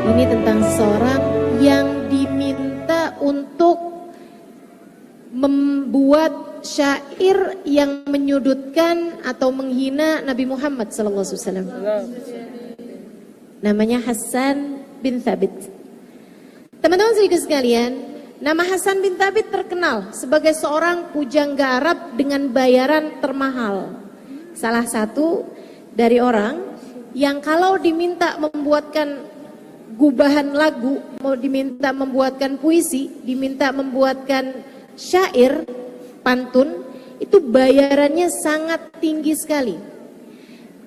Ini tentang seseorang yang diminta untuk membuat syair yang menyudutkan atau menghina Nabi Muhammad SAW. Namanya Hasan bin Thabit. Teman-teman sekalian, nama Hasan bin Thabit terkenal sebagai seorang pujangga Arab dengan bayaran termahal. Salah satu dari orang yang kalau diminta membuatkan gubahan lagu, mau diminta membuatkan puisi, diminta membuatkan syair, pantun, itu bayarannya sangat tinggi sekali.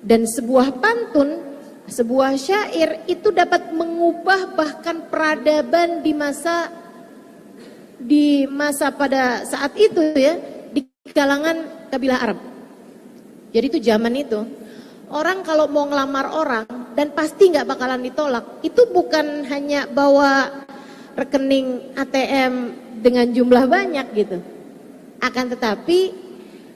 Dan sebuah pantun, sebuah syair itu dapat mengubah bahkan peradaban di masa pada saat itu ya, di kalangan kabilah Arab. Jadi itu zaman itu, orang kalau mau ngelamar orang dan pasti nggak bakalan ditolak, itu bukan hanya bawa rekening ATM dengan jumlah banyak gitu. Akan tetapi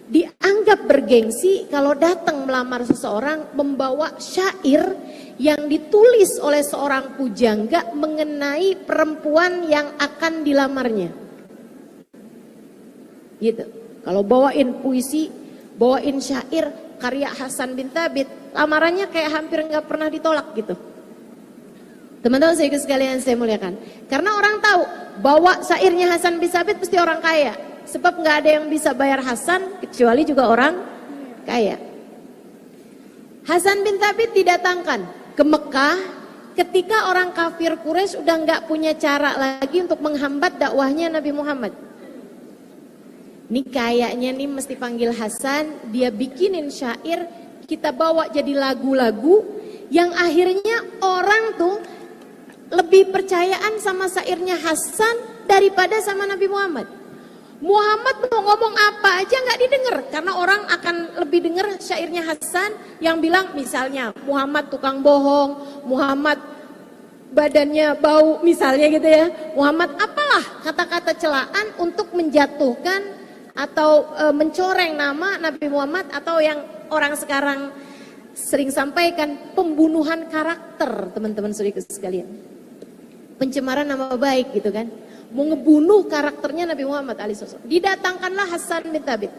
dianggap bergengsi kalau datang melamar seseorang membawa syair yang ditulis oleh seorang pujangga mengenai perempuan yang akan dilamarnya. Gitu. Kalau bawain puisi, bawain syair karya Hasan bin Thabit, lamarannya kayak hampir nggak pernah ditolak gitu. Teman-teman sekalian saya muliakan, karena orang tahu bahwa syairnya Hasan bin Thabit pasti orang kaya, sebab nggak ada yang bisa bayar Hasan kecuali juga orang kaya. Hasan bin Thabit didatangkan ke Mekah ketika orang kafir Quraisy udah nggak punya cara lagi untuk menghambat dakwahnya Nabi Muhammad. Ini kayaknya nih mesti panggil Hasan, dia bikinin syair, kita bawa jadi lagu-lagu yang akhirnya orang tuh lebih percayaan sama syairnya Hasan daripada sama Nabi Muhammad. Muhammad mau ngomong apa aja nggak didengar, karena orang akan lebih dengar syairnya Hasan yang bilang misalnya Muhammad tukang bohong, Muhammad badannya bau misalnya gitu ya, Muhammad apalah kata-kata celaan untuk menjatuhkan atau mencoreng nama Nabi Muhammad, atau yang orang sekarang sering sampaikan pembunuhan karakter, teman-teman saudara sekalian. Pencemaran nama baik gitu kan. Mau ngebunuh karakternya Nabi Muhammad alaihissalam. Didatangkanlah Hasan bin Thabit.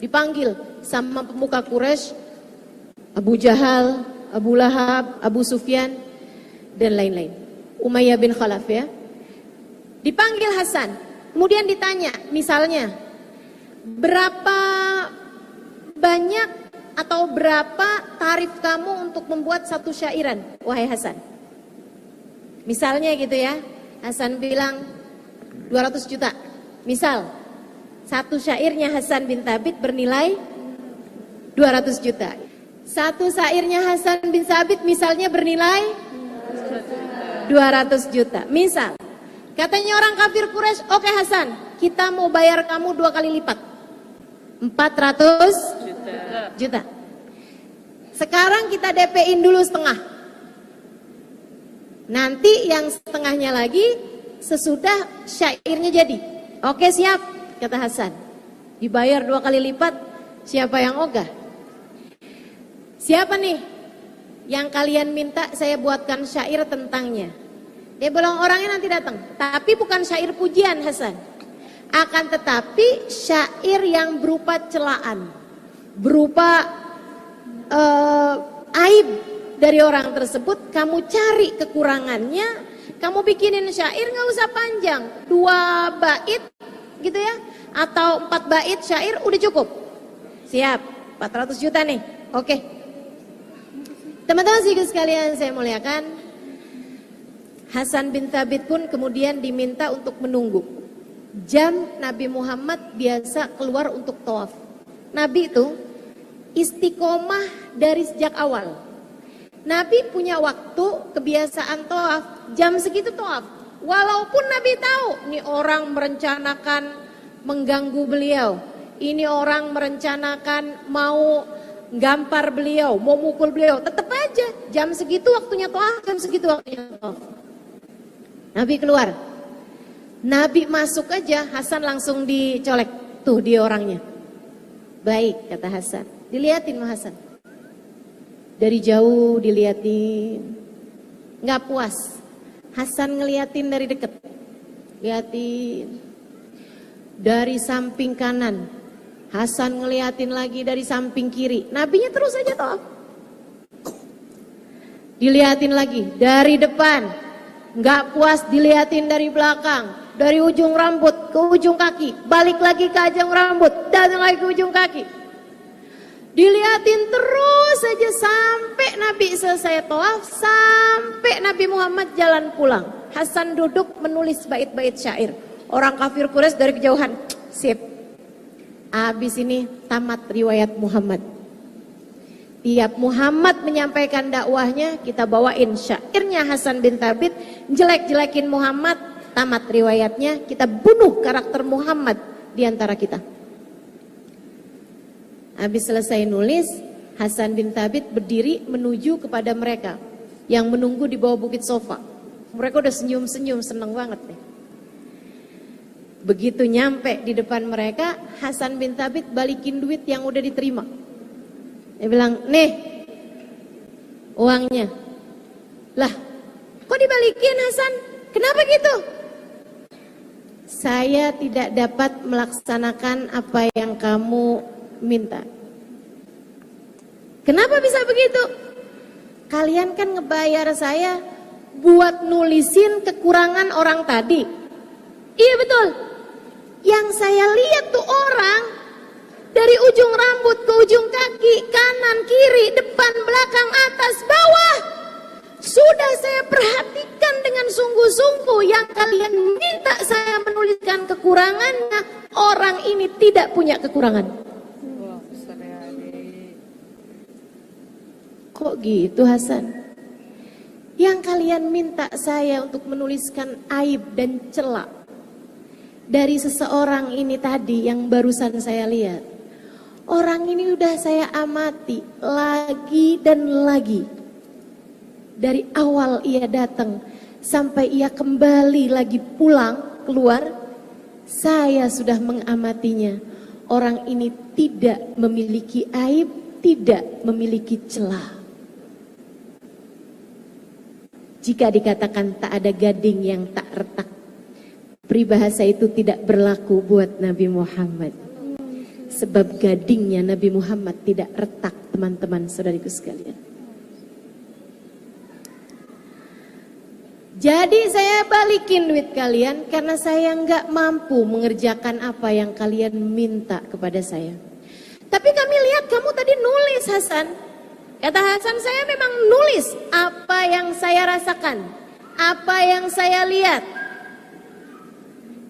Dipanggil sama pemuka Quraisy, Abu Jahal, Abu Lahab, Abu Sufyan dan lain-lain. Umayyah bin Khalaf ya. Dipanggil Hasan. Kemudian ditanya, misalnya berapa banyak atau berapa tarif kamu untuk membuat satu syairan, wahai Hasan? Misalnya gitu ya, Hasan bilang 200 juta. Misal, satu syairnya Hasan bin Thabit bernilai 200 juta. Satu syairnya Hasan bin Thabit misalnya bernilai 200 juta. Misal, katanya orang kafir Quraisy, oke Hasan, kita mau bayar kamu 2 kali lipat. 400 juta. Sekarang kita DP-in dulu setengah. Nanti yang setengahnya lagi sesudah syairnya jadi. Oke siap, kata Hasan. Dibayar 2 kali lipat, siapa yang ogah? Siapa nih yang kalian minta saya buatkan syair tentangnya? Dia bilang orangnya nanti datang. Tapi bukan syair pujian Hasan. Akan tetapi syair yang berupa celaan, berupa aib dari orang tersebut. Kamu cari kekurangannya, kamu bikinin syair, nggak usah panjang, 2 bait gitu ya, atau 4 bait syair udah cukup. Siap, 400 juta nih, oke. Teman-teman sekalian saya muliakan, Hasan bin Thabit pun kemudian diminta untuk menunggu. Jam Nabi Muhammad biasa keluar untuk tawaf. Nabi itu istiqomah dari sejak awal. Nabi punya waktu kebiasaan tawaf, jam segitu tawaf. Walaupun Nabi tahu, ini orang merencanakan mengganggu beliau. Ini orang merencanakan mau gampar beliau, mau mukul beliau. Tetap aja, jam segitu waktunya tawaf, jam segitu waktunya tawaf. Nabi keluar. Nabi masuk aja, Hasan langsung dicolek. Tuh dia orangnya. Baik, kata Hasan. Dilihatin sama Hasan. Dari jauh dilihatin. Nggak puas, Hasan ngeliatin dari deket, liatin dari samping kanan, Hasan ngeliatin lagi dari samping kiri, nabinya terus aja tawaf. Diliatin lagi dari depan, nggak puas diliatin dari belakang, dari ujung rambut ke ujung kaki, balik lagi ke ujung rambut, dan lagi ke ujung kaki. Diliatin terus saja sampai Nabi selesai tawaf, sampai Nabi Muhammad jalan pulang. Hasan duduk menulis bait-bait syair. Orang kafir Quraisy dari kejauhan, sip. Abis ini tamat riwayat Muhammad. Tiap Muhammad menyampaikan dakwahnya, kita bawain syairnya Hasan bin Thabit, jelek-jelekin Muhammad, tamat riwayatnya, kita bunuh karakter Muhammad di antara kita. Habis selesai nulis, Hasan bin Thabit berdiri menuju kepada mereka yang menunggu di bawah bukit sofa. Mereka udah senyum-senyum, seneng banget nih. Begitu nyampe di depan mereka, Hasan bin Thabit balikin duit yang udah diterima. Dia bilang, nih uangnya. Lah, kok dibalikin Hasan? Kenapa gitu? Saya tidak dapat melaksanakan apa yang kamu minta. Kenapa bisa begitu? Kalian kan ngebayar saya buat nulisin kekurangan orang tadi. Iya betul. Yang saya lihat tuh orang dari ujung rambut ke ujung kaki, kanan, kiri, depan, belakang, atas, bawah. Sudah saya perhatikan dengan sungguh-sungguh, yang kalian minta saya menuliskan kekurangannya, orang ini tidak punya kekurangan. Kok gitu Hasan? Yang kalian minta saya untuk menuliskan aib dan cela dari seseorang ini tadi yang barusan saya lihat. Orang ini udah saya amati lagi dan lagi. Dari awal ia datang sampai ia kembali lagi pulang keluar, saya sudah mengamatinya. Orang ini tidak memiliki aib, tidak memiliki celah. Jika dikatakan tak ada gading yang tak retak, peribahasa itu tidak berlaku buat Nabi Muhammad. Sebab gadingnya Nabi Muhammad tidak retak, teman-teman saudariku sekalian. Jadi saya balikin duit kalian karena saya nggak mampu mengerjakan apa yang kalian minta kepada saya. Tapi kami lihat kamu tadi nulis Hasan. Kata Hasan, saya memang nulis apa yang saya rasakan, apa yang saya lihat.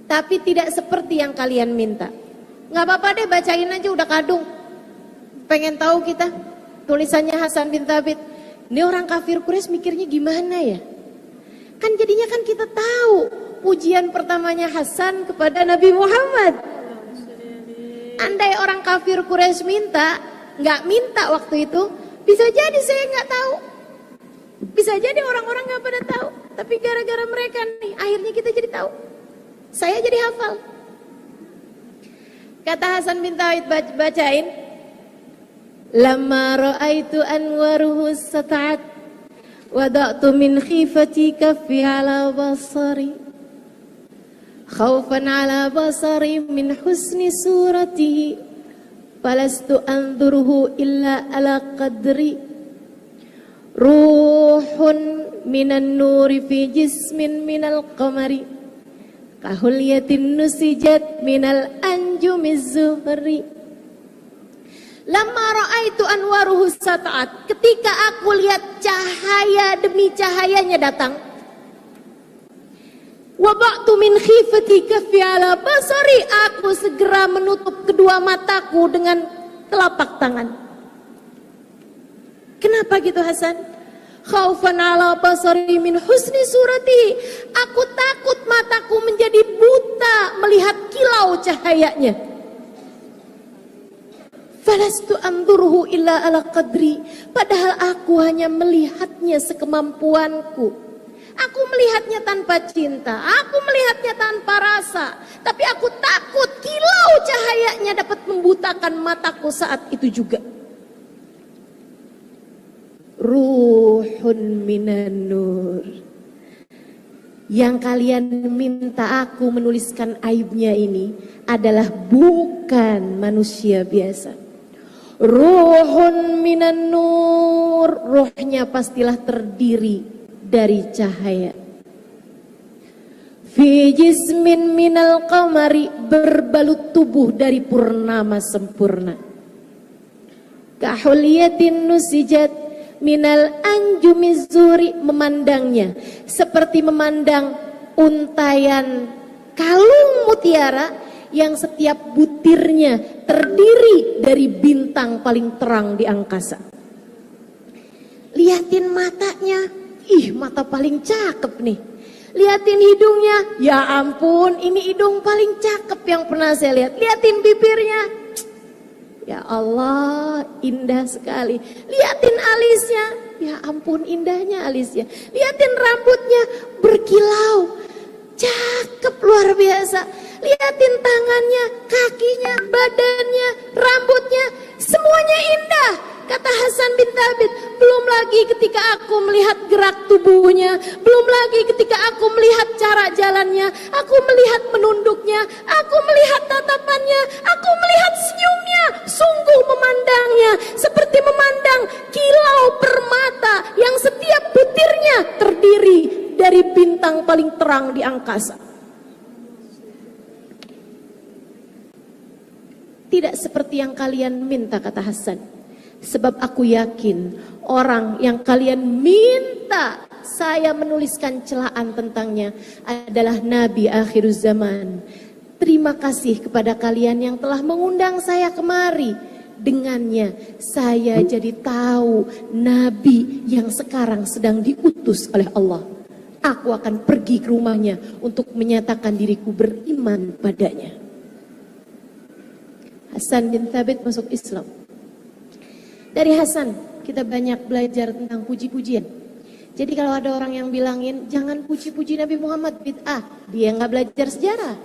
Tapi tidak seperti yang kalian minta. Nggak apa-apa deh, bacain aja, udah kadung. Pengen tahu kita tulisannya Hasan bin Thabit. Ini orang kafir Quraisy mikirnya gimana ya? Kan jadinya kan kita tahu pujian pertamanya Hasan kepada Nabi Muhammad. Andai orang kafir Quraisy minta, nggak minta waktu itu, bisa jadi saya nggak tahu. Bisa jadi orang-orang nggak pada tahu. Tapi gara-gara mereka nih, akhirnya kita jadi tahu. Saya jadi hafal. Kata Hasan bin Thabit, bacain. Lamma ra'aitu anwaruhu sata'at wada'tu min khifati kaffi ala basari khawfan ala basari min husni suratihi falastu anzuruhu illa ala qadri ruhun minan nuri fi jismin minal qamari kahulyatin nusijat minal anjumiz zuhri. Lamma ra'aitu anwaruhu sata'at, ketika aku lihat cahaya demi cahayanya datang, waba'tu min khifati kaffi ala basari, aku segera menutup kedua mataku dengan telapak tangan. Kenapa gitu Hasan? Khaufan ala basari min husni surati, aku takut mataku menjadi buta melihat kilau cahayanya. Falastu anzuruhu illa ala qadri, padahal aku hanya melihatnya sekemampuanku. Aku melihatnya tanpa cinta, aku melihatnya tanpa rasa, tapi aku takut kilau cahayanya dapat membutakan mataku saat itu juga. Ruhun minan nur, Yang kalian minta aku menuliskan aibnya ini adalah bukan manusia biasa. Ruhun minan nur, rohnya pastilah terdiri dari cahaya. Fi jismin minal qamari, berbalut tubuh dari purnama sempurna. Kahulyatin nusijat minal anjumiz zuri, memandangnya seperti memandang untayan kalung mutiara yang setiap butirnya terdiri dari bintang paling terang di angkasa. Liatin matanya, ih mata paling cakep nih. Liatin hidungnya, ya ampun ini hidung paling cakep yang pernah saya lihat. Liatin bibirnya, ya Allah indah sekali. Liatin alisnya, ya ampun indahnya alisnya. Liatin rambutnya berkilau, cakep luar biasa. Liatin tangannya, kakinya, badannya, rambutnya, semuanya indah. Kata Hasan bin Thabit, belum lagi ketika aku melihat gerak tubuhnya, belum lagi ketika aku melihat cara jalannya, aku melihat menunduknya, aku melihat tatapannya, aku melihat senyumnya, sungguh memandangnya seperti memandang kilau permata yang setiap butirnya terdiri dari bintang paling terang di angkasa. Tidak seperti yang kalian minta, kata Hasan. Sebab aku yakin orang yang kalian minta saya menuliskan celaan tentangnya adalah Nabi akhir zaman. Terima kasih kepada kalian yang telah mengundang saya kemari. Dengannya saya jadi tahu Nabi yang sekarang sedang diutus oleh Allah. Aku akan pergi ke rumahnya untuk menyatakan diriku beriman padanya. Hasan bin Thabit masuk Islam. Dari Hasan kita banyak belajar tentang puji-pujian. Jadi kalau ada orang yang bilangin jangan puji-puji Nabi Muhammad bid'ah, dia nggak belajar sejarah.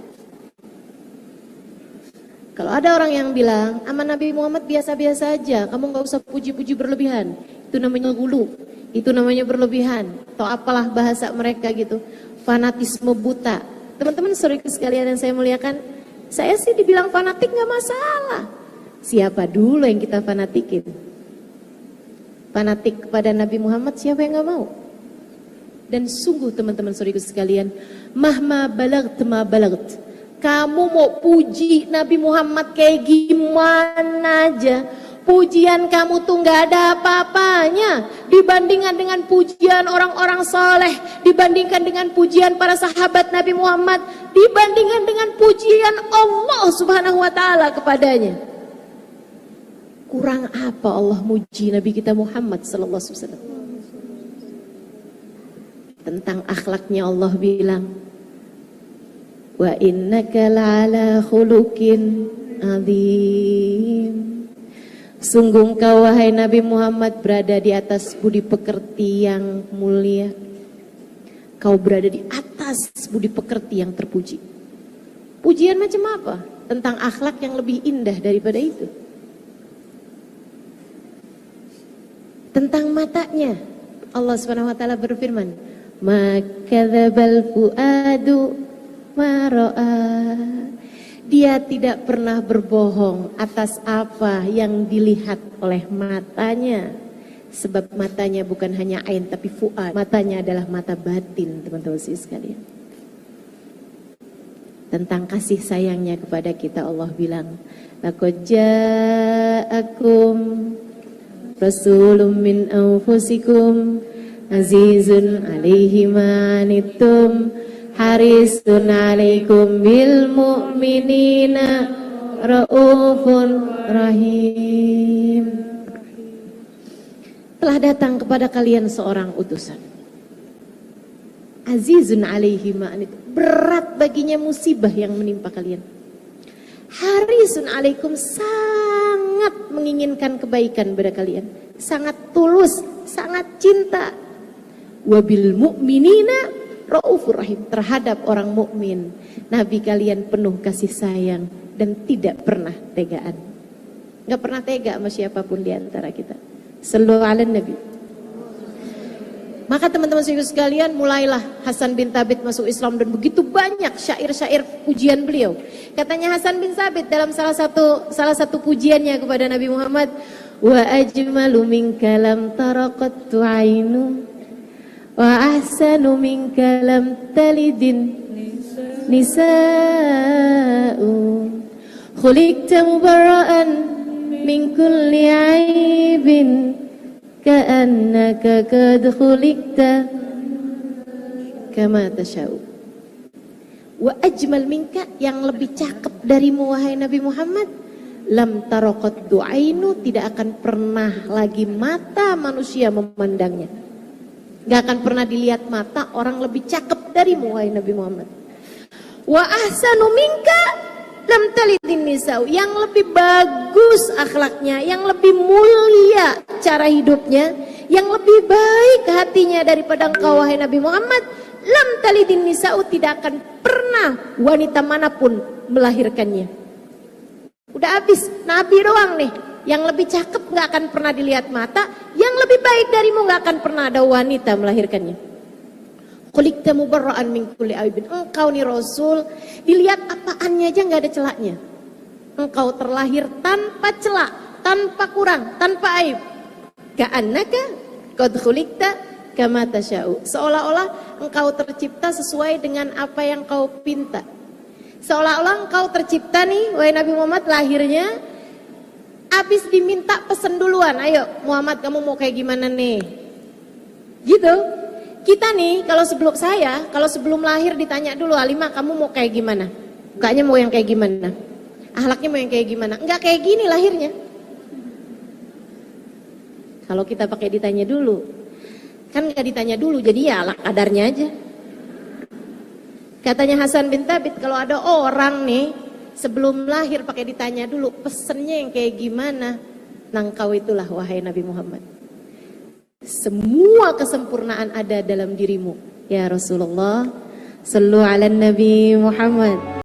Kalau ada orang yang bilang sama Nabi Muhammad biasa-biasa aja, kamu nggak usah puji-puji berlebihan, itu namanya gulu, itu namanya berlebihan, atau apalah bahasa mereka gitu, fanatisme buta. Teman-teman saudaraku sekalian yang saya muliakan, saya sih dibilang fanatik nggak masalah. Siapa dulu yang kita fanatikin? Fanatik kepada Nabi Muhammad siapa yang gak mau? Dan sungguh teman-teman saudaraku sekalian, mahma balagt ma balagt, kamu mau puji Nabi Muhammad kayak gimana aja, pujian kamu tuh gak ada apa-apanya dibandingkan dengan pujian orang-orang soleh, dibandingkan dengan pujian para sahabat Nabi Muhammad, dibandingkan dengan pujian Allah subhanahu wa ta'ala kepadanya. Kurang apa Allah muji Nabi kita Muhammad sallallahu alaihi wasallam? Tentang akhlaknya Allah bilang, wa innaka la'ala khuluqin azim. Sungguh engkau wahai Nabi Muhammad berada di atas budi pekerti yang mulia. Kau berada di atas budi pekerti yang terpuji. Pujian macam apa? Tentang akhlak yang lebih indah daripada itu. Tentang matanya, Allah Subhanahu wa taala berfirman, "Makadzabal fuadu ma ra'a." Dia tidak pernah berbohong atas apa yang dilihat oleh matanya. Sebab matanya bukan hanya ain tapi fuad. Matanya adalah mata batin, teman-teman sekalian. Tentang kasih sayangnya kepada kita Allah bilang, "Laqad ja'akum Rasulun min anfusikum azizun alaihi ma anittum harisun alaikum bil mu'minina raufun rahim." Telah datang kepada kalian seorang utusan. Azizun alaihi ma anittum, berat baginya musibah yang menimpa kalian. Harisun alaikum, sangat menginginkan kebaikan pada kalian, sangat tulus, sangat cinta. Wabil mu'minina raufur rahim, terhadap orang mukmin Nabi kalian penuh kasih sayang dan tidak pernah tegaan. Gak pernah tega sama siapapun di antara kita. Sallu ala Nabi. Maka teman-teman sekalian, mulailah Hasan bin Thabit masuk Islam dan begitu banyak syair-syair pujian beliau. Katanya Hasan bin Thabit dalam salah satu pujiannya kepada Nabi Muhammad, wa ajmalu minka lam taraqattu ainu wa ahsanu minka lam talidin nisa'u khuliqta mubarra'an min kulli aibin ka'annaka qad khuliqta kama tasha'u. Wa ajmal minka, yang lebih cakep darimu wahai Nabi Muhammad, lam taraqat du'ainu, tidak akan pernah lagi mata manusia memandangnya. Gak akan pernah dilihat mata orang lebih cakep darimu wahai Nabi Muhammad. Wa ahsanu minka lam talidin nisa'u, yang lebih bagus akhlaknya, yang lebih mulia cara hidupnya, yang lebih baik hatinya daripada engkau wahai Nabi Muhammad, lam talidin nisa'u, tidak akan pernah wanita manapun melahirkannya. Udah habis, Nabi doang nih yang lebih cakep, gak akan pernah dilihat mata, yang lebih baik darimu gak akan pernah ada wanita melahirkannya. Khuliqta mubarra'an min kulli aibin, engkau nih Rasul dilihat apaannya aja gak ada celaknya. Engkau terlahir tanpa celak, tanpa kurang, tanpa aib. Ka'annaka qad khuliqta kama tasha'u, seolah-olah engkau tercipta sesuai dengan apa yang kau pinta. Seolah-olah engkau tercipta nih wahai Nabi Muhammad, lahirnya habis diminta pesen duluan, ayo Muhammad kamu mau kayak gimana nih, gitu. Kita nih kalau sebelum lahir ditanya dulu, Halimah kamu mau kayak gimana, mukanya mau yang kayak gimana, akhlaknya mau yang kayak gimana, enggak kayak gini lahirnya. Kalau kita pakai ditanya dulu, kan enggak ditanya dulu, jadi ya ala kadarnya aja. Katanya Hasan bin Thabit, kalau ada orang nih sebelum lahir pakai ditanya dulu, pesennya yang kayak gimana, nah engkau itulah wahai Nabi Muhammad. Semua kesempurnaan ada dalam dirimu ya Rasulullah. Sallu ala Nabi Muhammad.